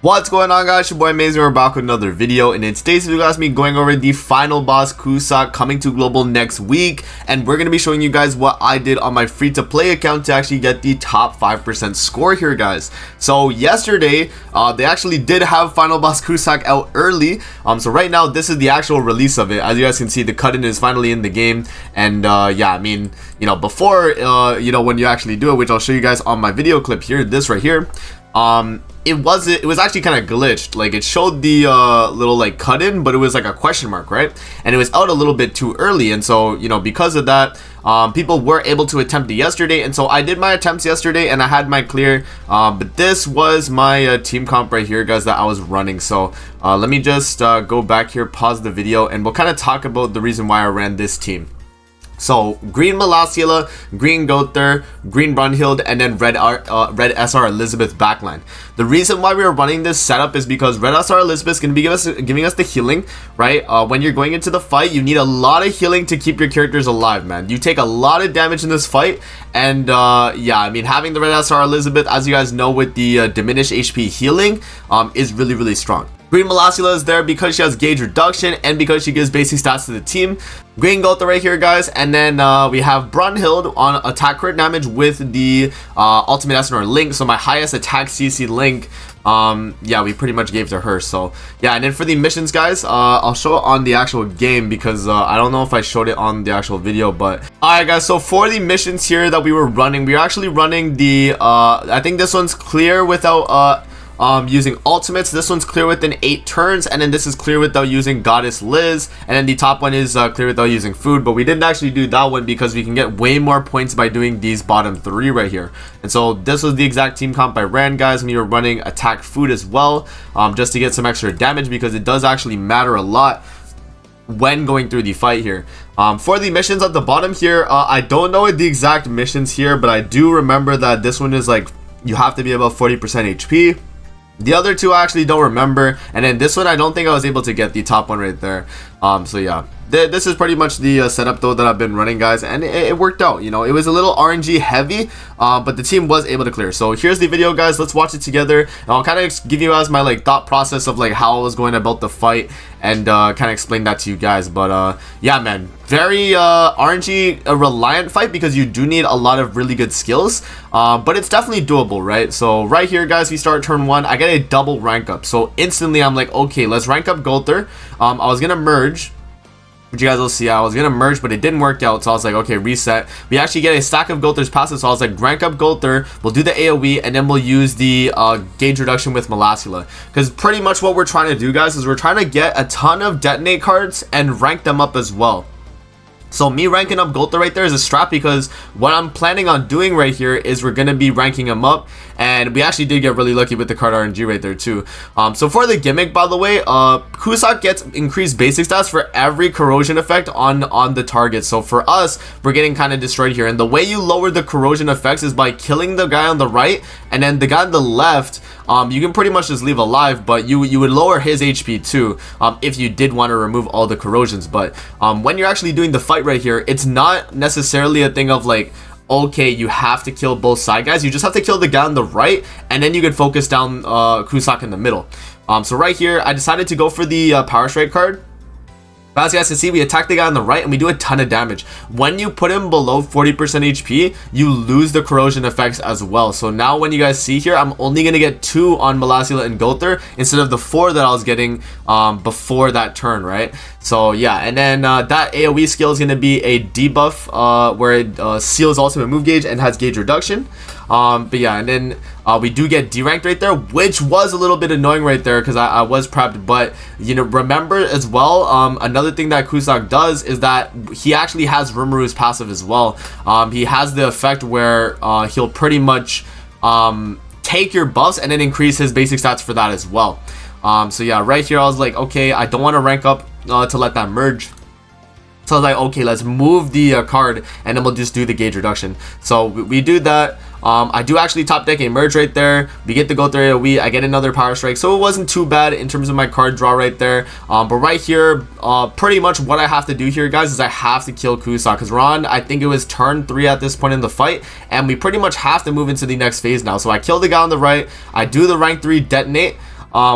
What's going on, guys? Your boy Amazing. We're back with another video, and in today's video, guys, me going over the final boss Cusack coming to global next week, and we're gonna be showing you guys what I did on my free-to-play account to actually get the top 5% score here, guys. So yesterday, they actually did have final boss Cusack out early. So right now, this is the actual release of it. As you guys can see, the cut-in is finally in the game, and yeah, I mean, you know, before when you actually do it, which I'll show you guys on my video clip here, this right here. It was actually kind of glitched. Like, it showed the little like cut in, but it was like a question mark, right? And it was out a little bit too early, and so, you know, because of that, people were able to attempt it yesterday, and so I did my attempts yesterday and I had my clear. But this was my team comp right here, guys, that I was running. So let me just go back here, pause the video, and we'll kind of talk about the reason why I ran this team. So green Malasila, green Gother, green Brunhild, and then red SR Elizabeth backline. The reason why we are running this setup is because red SR Elizabeth is going to be giving us the healing, right? When you're going into the fight, you need a lot of healing to keep your characters alive, man. You take a lot of damage in this fight, and yeah, I mean, having the red SR Elizabeth, as you guys know, with the diminished HP healing, is really, really strong. Green Malasila is there because she has gauge reduction and because she gives basic stats to the team. Green Gotha right here, guys, and then we have Brunhild on attack crit damage with the ultimate SNR link. So my highest attack CC link, yeah, we pretty much gave to her. So yeah, and then for the missions, guys, I'll show it on the actual game because I don't know if I showed it on the actual video. But alright, guys, so for the missions here that we were running, we were actually running the I think this one's clear without using ultimates. This one's clear within 8 turns, and then this is clear without using Goddess Liz, and then the top one is clear without using food. But we didn't actually do that one because we can get way more points by doing these bottom 3 right here. And so this was the exact team comp I ran, guys, and we were running attack food as well, just to get some extra damage, because it does actually matter a lot when going through the fight here. For the missions at the bottom here, I don't know the exact missions here, but I do remember that this one is like you have to be above 40% HP. The other two I actually don't remember, and then this one I don't think I was able to get the top one right there. So yeah, this is pretty much the setup though that I've been running, guys, and it worked out. You know, it was a little RNG heavy, but the team was able to clear. So here's the video, guys. Let's watch it together, and I'll kind of give you guys my like thought process of like how I was going about the fight, and kind of explain that to you guys. But yeah, man, very RNG reliant fight because you do need a lot of really good skills, but it's definitely doable, right? So right here, guys, we start turn 1. I get a double rank up, so instantly I'm like, okay, let's rank up Gother. I was gonna merge, which you guys will see. I was gonna merge, but it didn't work out, so I was like, okay, reset. We actually get a stack of Gother's passes, so I was like, rank up Gother, we'll do the AoE, and then we'll use the gauge reduction with Malasila, because pretty much what we're trying to do, guys, is we're trying to get a ton of detonate cards and rank them up as well. So me ranking up Gotha right there is a strat, because what I'm planning on doing right here is we're going to be ranking him up, and we actually did get really lucky with the card RNG right there too. So for the gimmick, by the way, Cusack gets increased basic stats for every corrosion effect on the target. So for us, we're getting kind of destroyed here, and the way you lower the corrosion effects is by killing the guy on the right, and then the guy on the left, you can pretty much just leave alive, but you would lower his HP too, if you did want to remove all the corrosions. But when you're actually doing the fight right here, it's not necessarily a thing of like, okay, you have to kill both side guys. You just have to kill the guy on the right, and then you can focus down Cusack in the middle. So right here, I decided to go for the Power Strike card. But as you guys can see, we attack the guy on the right and we do a ton of damage. When you put him below 40% HP, you lose the corrosion effects as well. So now when you guys see here, I'm only going to get 2 on Malasila and Gother instead of the 4 that I was getting before that turn, right? So yeah, and then that AoE skill is going to be a debuff where it seals ultimate move gauge and has gauge reduction. But yeah, and then we do get D-ranked right there, which was a little bit annoying right there because I was prepped. But, you know, remember as well, another thing that Cusack does is that he actually has Rimuru passive as well. He has the effect where he'll pretty much take your buffs and then increase his basic stats for that as well. So yeah, right here I was like, okay, I don't want to rank up to let that merge. So I was like, okay, let's move the card, and then we'll just do the gauge reduction. So we do that. I do actually top deck a merge right there. We get to go through AoE. I get another power strike, so it wasn't too bad in terms of my card draw right there. But right here, pretty much what I have to do here, guys, is I have to kill Cusack, because we're on, I think it was turn 3 at this point in the fight, and we pretty much have to move into the next phase now. So I kill the guy on the right. I do the rank 3 detonate.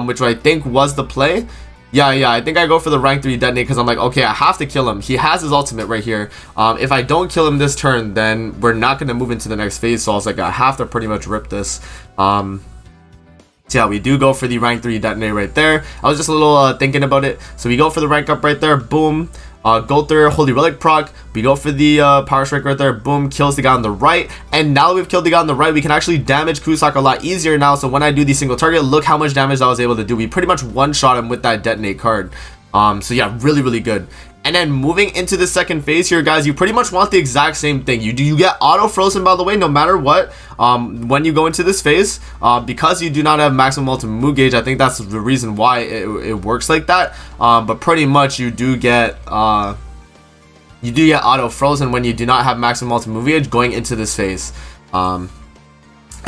which I think was the play. Yeah, I think I go for the rank 3 detonate because I'm like, okay, I have to kill him. He has his ultimate right here. If I don't kill him this turn, then we're not going to move into the next phase. So I was like, I have to pretty much rip this. So yeah, we do go for the rank 3 detonate right there. I was just a little thinking about it. So we go for the rank up right there. Boom. Go through Holy Relic proc. We go for the Power Strike right there. Boom. Kills the guy on the right. And now that we've killed the guy on the right, we can actually damage Cusack a lot easier now. So when I do the single target, look how much damage I was able to do. We pretty much one-shot him with that detonate card. So yeah, really good. And then moving into the second phase here, guys, you pretty much want the exact same thing. You get auto frozen, by the way, no matter what. When you go into this phase, because you do not have maximum ultimate move gauge, I think that's the reason why it works like that. But pretty much you do get auto frozen when you do not have maximum ultimate move gauge going into this phase. And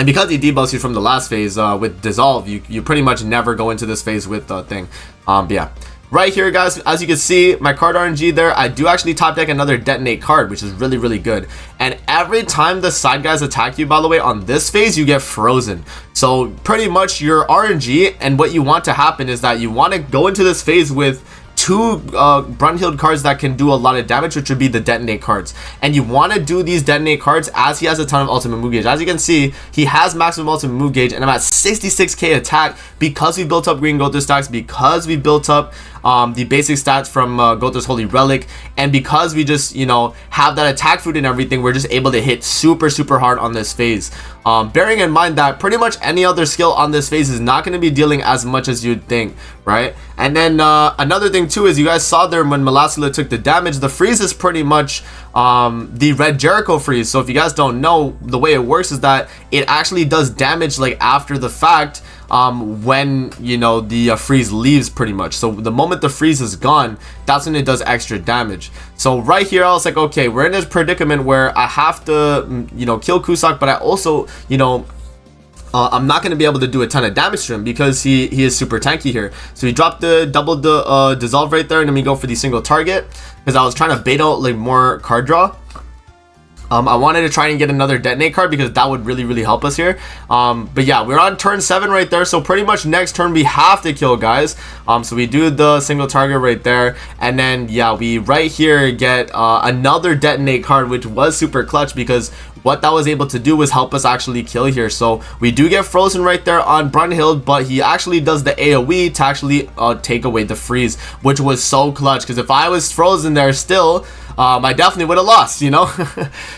because he debuffs you from the last phase with dissolve, you pretty much never go into this phase with the thing. But yeah. Right here, guys, as you can see, my card RNG there, I do actually top deck another detonate card, which is really good. And every time the side guys attack you, by the way, on this phase, you get frozen. So pretty much your RNG and what you want to happen is that you want to go into this phase with 2 Brunhild cards that can do a lot of damage, which would be the detonate cards. And you want to do these detonate cards as he has a ton of ultimate move gauge. As you can see, he has maximum ultimate move gauge, and I'm at 66k attack because we built up green Gother stacks, because we built up the basic stats from Gother's Holy Relic, and because we just, you know, have that attack food and everything, we're just able to hit super hard on this phase. Bearing in mind that pretty much any other skill on this phase is not going to be dealing as much as you'd think, right? And then another thing too is you guys saw there when Melasila took the damage, the freeze is pretty much the Red Jericho freeze. So if you guys don't know, the way it works is that it actually does damage like after the fact, when, you know, the freeze leaves pretty much. So the moment the freeze is gone, that's when it does extra damage. So right here I was like, okay, we're in this predicament where I have to, you know, kill Cusack, but I also, you know, I'm not going to be able to do a ton of damage to him because he is super tanky here. So we dropped the double dissolve right there, and then we go for the single target because I was trying to bait out like more card draw. I wanted to try and get another detonate card because that would really help us here. But yeah, we're on turn 7 right there, so pretty much next turn we have to kill, guys. So we do the single target right there, and then yeah, we right here get another detonate card, which was super clutch because what that was able to do was help us actually kill here. So we do get frozen right there on Brunhild, but he actually does the AoE to actually take away the freeze, which was so clutch because if I was frozen there still, I definitely would have lost, you know.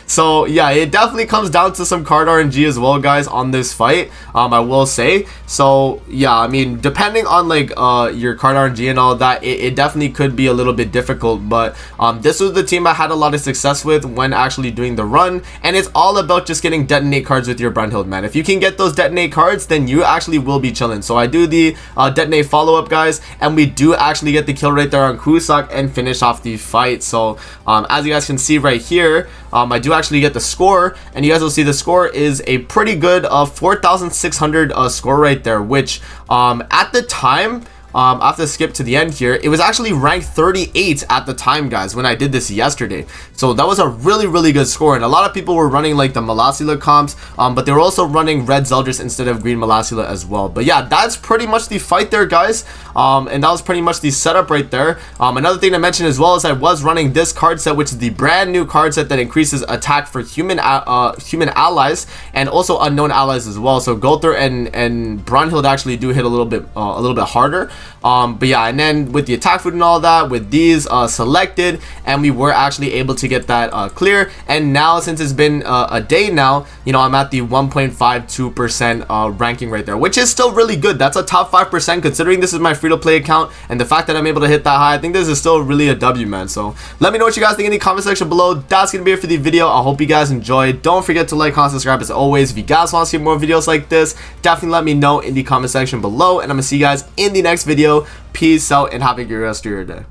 So yeah, it definitely comes down to some card RNG as well, guys, on this fight, I will say. So yeah, I mean, depending on like your card RNG and all that, it definitely could be a little bit difficult, but this was the team I had a lot of success with when actually doing the run, and it's all about just getting detonate cards with your Brunhild, man. If you can get those detonate cards, then you actually will be chilling. So I do the detonate follow-up, guys, and we do actually get the kill right there on Cusack and finish off the fight. So as you guys can see right here, I do actually get the score, and you guys will see the score is a pretty good 4,600 score right there, which at the time, I have to skip to the end here, it was actually ranked 38 at the time, guys, when I did this yesterday. So that was a really good score, and a lot of people were running like the Melasila comps, but they were also running red Zeldris instead of green Melasila as well. But yeah, that's pretty much the fight there, guys, and that was pretty much the setup right there. Another thing to mention as well is I was running this card set, which is the brand new card set that increases attack for human allies and also unknown allies as well. So Gother and Brunhild actually do hit a little bit harder. But yeah, and then with the attack food and all that, with these selected, and we were actually able to get that clear. And now, since it's been a day now, you know, I'm at the 1.52% ranking right there, which is still really good. That's a top 5% considering this is my free-to-play account, and the fact that I'm able to hit that high, I think this is still really a W, man. So let me know what you guys think in the comment section below. That's gonna be it for the video. I hope you guys enjoyed. Don't forget to like, comment, subscribe as always. If you guys want to see more videos like this, definitely let me know in the comment section below, and I'm gonna see you guys in the next video. Peace out and have a good rest of your day.